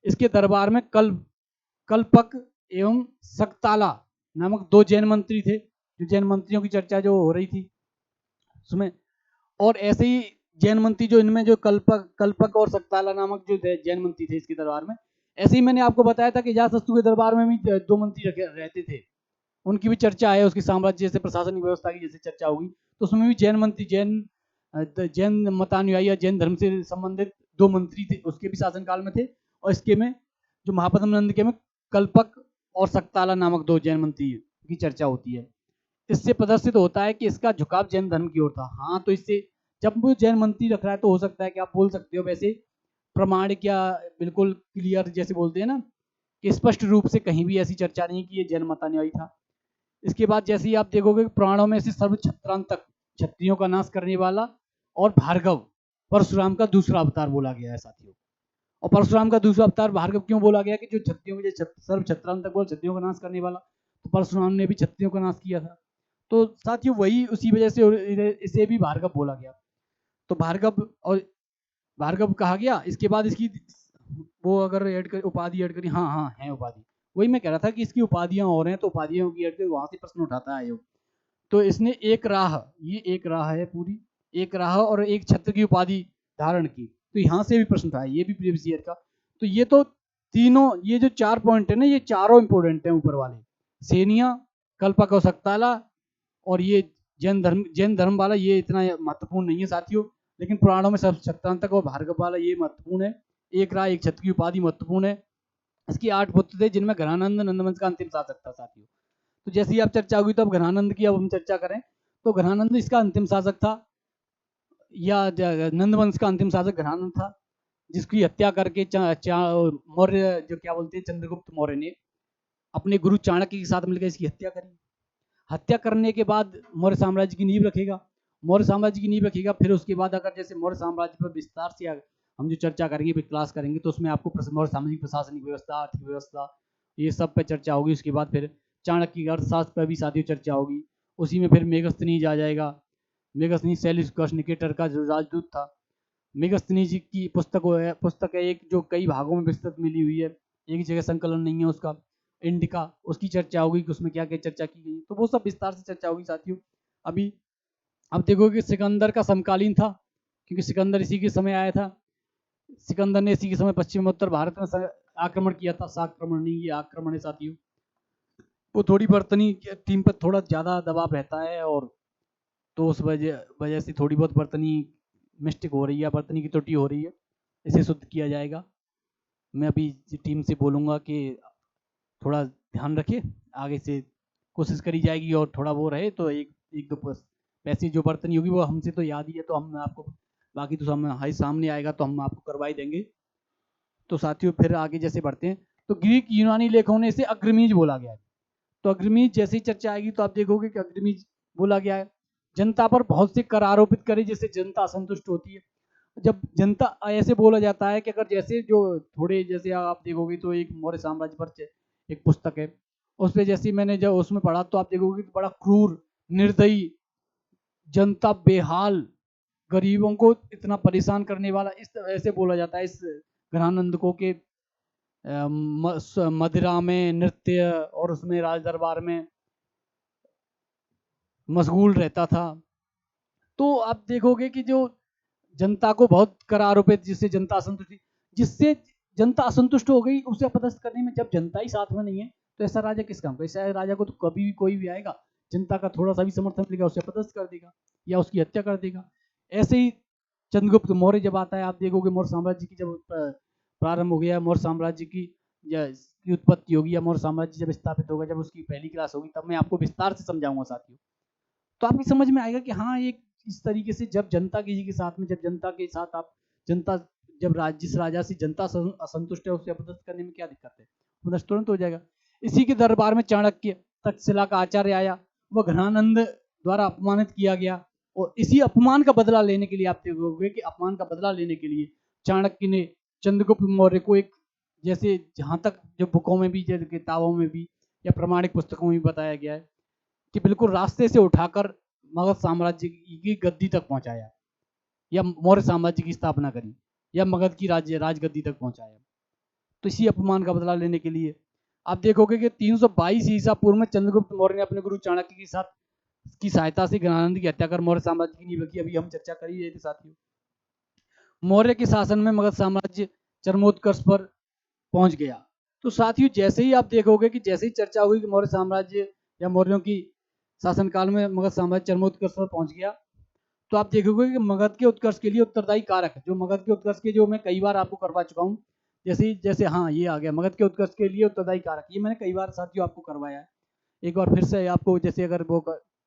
इसके दरबार में कल्पक एवं सक्ताला नामक 2 जैन मंत्री थे, जो जैन मंत्रियों की चर्चा जो हो रही थी उसमें। और ऐसे ही जैन मंत्री जो इनमें जो कल्पक और सक्ताला नामक जो जैन मंत्री थे इसके दरबार में, ऐसे ही मैंने आपको बताया था कि अजातशत्रु के दरबार में भी 2 मंत्री रहते थे, उनकी भी चर्चा है, उसकी साम्राज्य जैसे प्रशासनिक व्यवस्था की जैसे चर्चा होगी, तो उसमें भी जैन मंत्री, जैन मतानुयायी या जैन धर्म से संबंधित 2 मंत्री थे, उसके भी शासनकाल में थे। और इसके में जो महापदम नंद के में कल्पक और सक्ताला नामक 2 जैन मंत्री की चर्चा होती है। इससे प्रदर्शित होता है कि इसका झुकाव जैन धर्म की ओर था। हाँ, तो इससे जब वो जैन मंत्री रख रहा है तो हो सकता है कि आप बोल सकते हो वैसे प्रमाणिक या बिल्कुल क्लियर जैसे बोलते हैं ना कि स्पष्ट रूप से कहीं भी ऐसी चर्चा नहीं कि ये जैन मत अनुयायी था। इसके बाद जैसे ही आप देखोगे पुराणों में से सर्व छत्रांतक क्षत्रियों का नाश करने वाला और भार्गव परशुराम का दूसरा अवतार बोला गया है साथियों। और परशुराम का दूसरा अवतार भार्गव क्यों बोला गया कि जो क्षत्रियों के सर्व छत्रांतक बोल क्षत्रियों का नाश करने वाला, तो परशुराम ने भी क्षत्रियों का नाश किया था। तो साथियों वही उसी वजह से इसे भी भार्गव बोला गया। तो भार्गव और भार्गव कहा गया। इसके बाद इसकी वो अगर ऐड कर उपाधि ऐड करी, हाँ हाँ है उपाधि, वही मैं कह रहा था कि इसकी उपाधियां और हैं तो उपाधियों की ऐड कर वहां से प्रश्न उठाता है आयोग। तो इसने एक राह, ये एक राह है पूरी, एक राह और एक छत्र की उपाधि धारण की, तो यहाँ से भी प्रश्न था, ये भी प्रीवियस ईयर का। तो ये तो तीनों, ये जो 4 पॉइंट है ना, ये चारों इंपोर्टेंट है ऊपर वाले, सेनिया, कल्पक और सक्ताला और ये जैन धर्म वाला, ये इतना महत्वपूर्ण नहीं है साथियों। लेकिन पुराणों में सब छत्रांतक और भार्गव वाला ये महत्वपूर्ण है। एक राह एक छत्र की उपाधि महत्वपूर्ण है। इसकी 8 पुत्र थे जिनमें घनानंद नंदवंश का अंतिम शासक था साथियों। तो जैसे ही आप चर्चा होगी तो अब घनानंद की अब हम चर्चा करें तो घनानंद इसका अंतिम शासक था, या नंदवंश का अंतिम शासक घनानंद था, जिसकी हत्या करके मौर्य जो क्या बोलते हैं चंद्रगुप्त मौर्य ने अपने गुरु चाणक्य के साथ मिलकर इसकी हत्या करी। हत्या करने के बाद मौर्य साम्राज्य की नींव रखेगा, मौर्य साम्राज्य की नींव रखेगा। फिर उसके बाद अगर जैसे मौर्य साम्राज्य पर विस्तार से हम जो चर्चा करेंगे क्लास करेंगे तो उसमें आपको मौर्य सामाजिक प्रशासनिक व्यवस्था, आर्थिक व्यवस्था, ये सब पे चर्चा होगी। उसके बाद फिर चाणक्य की अर्थशास्त्र पर भी साथियों चर्चा होगी। उसी में फिर मेगस्थनीज आ जाएगा। मेगस्थनीज सेल्यूकस निकेटर का जो राजदूत था। मेगस्थनीज की पुस्तक है एक जो कई भागों में विस्तृत मिली हुई है, एक जगह संकलन नहीं है उसका, इंडिका, उसकी चर्चा होगी कि उसमें क्या क्या चर्चा की गई, तो वो सब विस्तार से चर्चा होगी साथियों। अभी अब देखोगे सिकंदर का समकालीन था, क्योंकि सिकंदर इसी के समय आया था। सिकंदर ने इसी के समय पश्चिमोत्तर भारत में आक्रमण किया था। साक्रमण नहीं, ये आक्रमण है साथियों। वो थोड़ी बर्तनी टीम पर थोड़ा ज़्यादा दबाव रहता है, और तो उस वजह से थोड़ी बहुत बर्तनी मिस्टेक हो रही है, बर्तनी की त्रुटि हो रही है, इसे शुद्ध किया जाएगा। मैं अभी टीम से बोलूँगा कि थोड़ा ध्यान रखे, आगे से कोशिश करी जाएगी और थोड़ा वो रहे तो एक दो पैसे जो बर्तनी होगी वो हमसे तो याद ही है, तो हम आपको बाकी तो हमारे सामने आएगा तो हम आपको करवा ही देंगे। तो साथियों फिर आगे जैसे बढ़ते हैं, तो ग्रीक यूनानी लेखों ने इसे अग्रमीज बोला गया है। तो अग्रमीज जैसे ही चर्चा आएगी तो आप देखोगे कि अग्रमीज बोला गया है। जनता पर बहुत से कर आरोपित करे जिससे जनता असंतुष्ट होती है। जब जनता ऐसे बोला जाता है कि अगर जैसे जो थोड़े जैसे आप देखोगे तो एक मौर्य साम्राज्य पर एक पुस्तक है, उस पर जैसे मैंने जब उसमें पढ़ा तो आप देखोगे कि बड़ा क्रूर, निर्दयी, जनता बेहाल, गरीबों को इतना परेशान करने वाला, इस तरह से बोला जाता है इस घनानंद को कि मदिरा में नृत्य और उसमें राज दरबार में मशगूल रहता था। तो आप देखोगे कि जो जनता को बहुत कर आरोपित, जिससे जनता असंतुष्ट, जिससे जनता असंतुष्ट हो गई, उसे अपदस्थ करने में जब जनता ही साथ में नहीं है तो ऐसा राजा किस काम का। ऐसा राजा को तो कभी भी कोई भी आएगा, जनता का थोड़ा सा भी समर्थन मिलेगा उसे अपदस्थ कर देगा या उसकी हत्या कर देगा। ऐसे ही चंद्रगुप्त मौर्य जब आता है, आप देखोगे मौर्य साम्राज्य की जब प्रारंभ हो गया, मौर्य साम्राज्य की उत्पत्ति होगी या मौर्य साम्राज्य जब स्थापित होगा, जब उसकी पहली क्लास होगी तब मैं आपको विस्तार से समझाऊंगा साथियों। तो आपकी समझ में आएगा कि हाँ एक इस तरीके से जब जनता किसी के साथ में, जब जनता के साथ आप जनता जब जिस राजा से जनता असंतुष्ट है उसे अपदस्थ करने में क्या दिक्कत है, अपदस्थ तुरंत हो जाएगा। इसी के दरबार में चाणक्य तक्षशिला का आचार्य आया, वह घनानंद द्वारा अपमानित किया गया, और इसी अपमान का बदला लेने के लिए आप देखोगे कि अपमान का बदला लेने के लिए चाणक्य ने चंद्रगुप्त मौर्य को एक, जैसे जहां तक जो बुकों में भी, जैसे किताबों में भी या प्रमाणिक पुस्तकों में भी बताया गया है कि बिल्कुल रास्ते से उठाकर मगध साम्राज्य की गद्दी तक पहुंचाया, या मौर्य साम्राज्य की स्थापना करी, या मगध की राजगद्दी तक पहुंचाया। तो इसी अपमान का बदला लेने के लिए आप देखोगे कि 322 ईसा पूर्व में चंद्रगुप्त मौर्य ने अपने गुरु चाणक्य के साथ की सहायता से घनानंद की हत्या कर मौर्य साम्राज्य की नींव रखी। अभी हम चर्चा कर ही रहे थे साथियों। मौर्य के शासन में मगध साम्राज्य चरमोत्कर्ष पर पहुंच गया। तो साथियों जैसे ही आप देखोगे कि जैसे ही चर्चा हुई कि मौर्य साम्राज्य या मौर्यों की शासनकाल में मगध साम्राज्य चरमोत्कर्ष पर पहुंच गया, तो आप देखोगे कि मगध के उत्कर्ष के लिए उत्तरदायी कारक, जो मगध के उत्कर्ष के, जो मैं कई बार आपको करवा चुका हूँ, जैसे हाँ ये आ गया मगध के उत्कर्ष के लिए उत्तरदायी कारक, ये मैंने कई बार साथियों आपको करवाया है। एक बार फिर से आपको जैसे अगर वो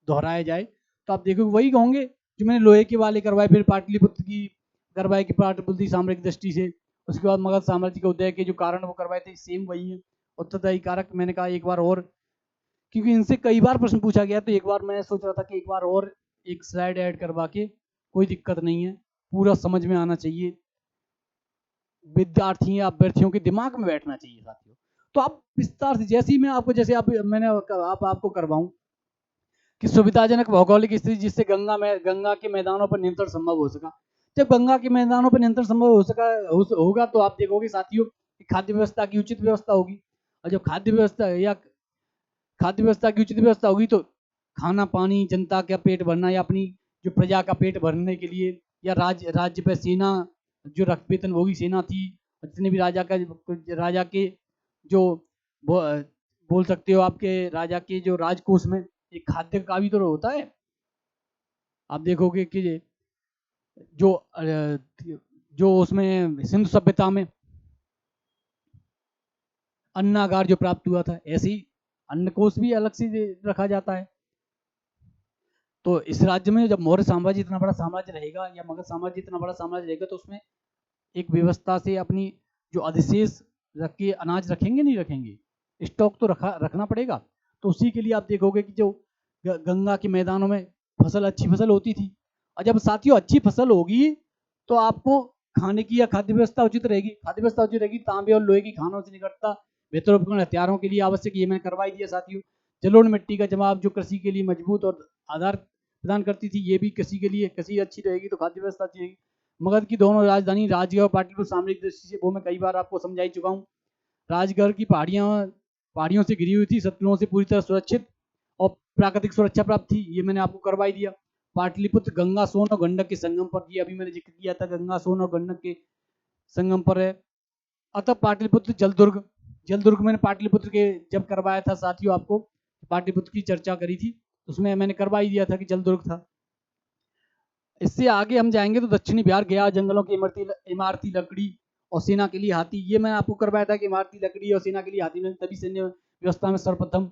दोहराया जाए तो आप देखोगे वही होंगे जो मैंने लोहे के वाले करवाए, फिर पाटलिपुत्र की करवाए कि पाटलिपुत्र साम्राज्य की दृष्टि से, उसके बाद मगध साम्राज्य के उदय के जो कारण वो करवाए थे सेम वही है। उत्तरदायी कारक मैंने कहा एक बार और, क्योंकि इनसे कई बार प्रश्न पूछा गया तो एक बार मैं सोच रहा था कि एक बार और एक स्लाइड ऐड करवा के, कोई दिक्कत नहीं है, पूरा समझ में आना चाहिए, विद्यार्थी या अभ्यर्थियों के दिमाग में बैठना चाहिए साथियों। तो आप विस्तार से जैसे ही मैं आपको, जैसे आप मैंने आपको करवाऊं कि सुविधाजनक भौगोलिक स्थिति जिससे गंगा के मैदानों पर नियंत्रण संभव हो सका। जब गंगा के मैदानों पर नियंत्रण संभव हो सका होगा तो आप देखोगे साथियों कि खाद्य व्यवस्था की उचित व्यवस्था होगी, और जब खाद्य व्यवस्था की उचित व्यवस्था होगी तो खाना पानी, जनता का पेट भरना या अपनी जो प्रजा का पेट भरने के लिए, या राज्य पे सेना जो वेतन भोगी सेना थी, जितने भी राजा के जो बोल सकते हो आपके राजा के जो राजकोष में एक खाद्य का भी तो होता है। आप देखोगे कि जो उसमें सिंधु सभ्यता में अन्नागार जो प्राप्त हुआ था, ऐसे ही अन्न कोष भी अलग से रखा जाता है। तो इस राज्य में जब मौर्य साम्राज्य इतना बड़ा साम्राज्य रहेगा या मगध साम्राज्य इतना बड़ा साम्राज्य रहेगा तो उसमें एक व्यवस्था से अपनी जो अधिशेष रख के अनाज रखेंगे नहीं रखेंगे, स्टॉक तो रखना पड़ेगा। तो उसी के लिए आप देखोगे कि जो गंगा के मैदानों में अच्छी फसल होती थी, और जब साथियों अच्छी फसल होगी तो आपको खाने की या खाद्य व्यवस्था उचित रहेगी, खाद्य व्यवस्था उचित रहेगी, तांबे और लोहे की खानों से निकटता बेहतर उपकरण हथियारों के लिए आवश्यक, ये मैंने करवाई दिया साथियों। जलोढ़ मिट्टी का जवाब जो कृषि के लिए मजबूत और आधार प्रदान करती थी, ये भी कृषि के लिए, कृषि अच्छी रहेगी तो खाद्य व्यवस्था अच्छी रहेगी। मगध की दोनों राजधानी राजगढ़ और पाटलिपुत्र सामरिक दृष्टि से, वो मैं कई बार आपको समझा ही चुका हूँ। राजगढ़ की पहाड़ियों से घिरी हुई थी, शत्रुओं से पूरी तरह सुरक्षित और प्राकृतिक सुरक्षा प्राप्त थी, ये मैंने आपको करवाई दिया। पाटलिपुत्र गंगा सोन और गंडक के संगम पर, ये अभी मैंने जिक्र किया था, गंगा सोन और गंडक के संगम पर है। अतः पाटलिपुत्र जलदुर्ग, मैंने पाटलिपुत्र के जब करवाया था साथियों, आपको पाटलिपुत्र की चर्चा करी थी, उसमें मैंने करवाई दिया था कि जलदुर्ग था। इससे आगे हम जाएंगे तो दक्षिणी बिहार गया, जंगलों की इमारती लकड़ी और सेना के लिए हाथी, ये मैंने आपको करवाया था कि इमारती लकड़ी और सेना के लिए हाथी में, तभी सैन्य व्यवस्था में सर्वप्रथम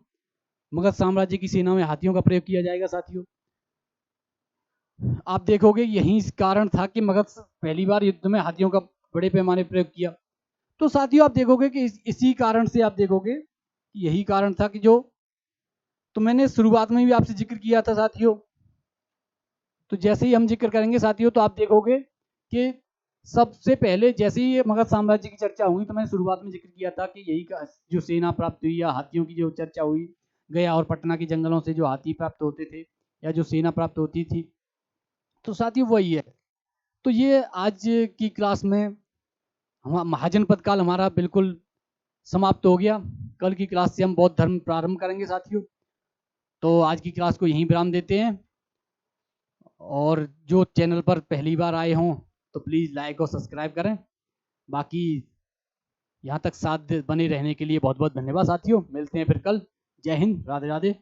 मगध साम्राज्य की सेना में हाथियों का प्रयोग किया जाएगा साथियों। आप देखोगे यही कारण था कि मगध पहली बार युद्ध में हाथियों का बड़े पैमाने पर प्रयोग किया। तो साथियों आप देखोगे कि इसी कारण से आप देखोगे यही कारण था कि जो, तो मैंने शुरुआत में भी आपसे जिक्र किया था साथियों, तो जैसे ही हम जिक्र करेंगे साथियों तो आप देखोगे कि सबसे पहले जैसे ही मगध साम्राज्य की चर्चा हुई तो मैंने शुरुआत में जिक्र किया था कि यही जो सेना प्राप्त हुई या हाथियों की जो चर्चा हुई, गया और पटना के जंगलों से जो हाथी प्राप्त होते थे या जो सेना प्राप्त होती थी, तो साथियों वही है। तो ये आज की क्लास में हम महाजनपद काल हमारा बिल्कुल समाप्त हो गया। कल की क्लास से हम बौद्ध धर्म प्रारंभ करेंगे साथियों। तो आज की क्लास को यहीं विराम देते हैं, और जो चैनल पर पहली बार आए हों तो प्लीज़ लाइक और सब्सक्राइब करें। बाकी यहाँ तक साथ बने रहने के लिए बहुत बहुत धन्यवाद साथियों। मिलते हैं फिर कल। जय हिंद, राधे राधे।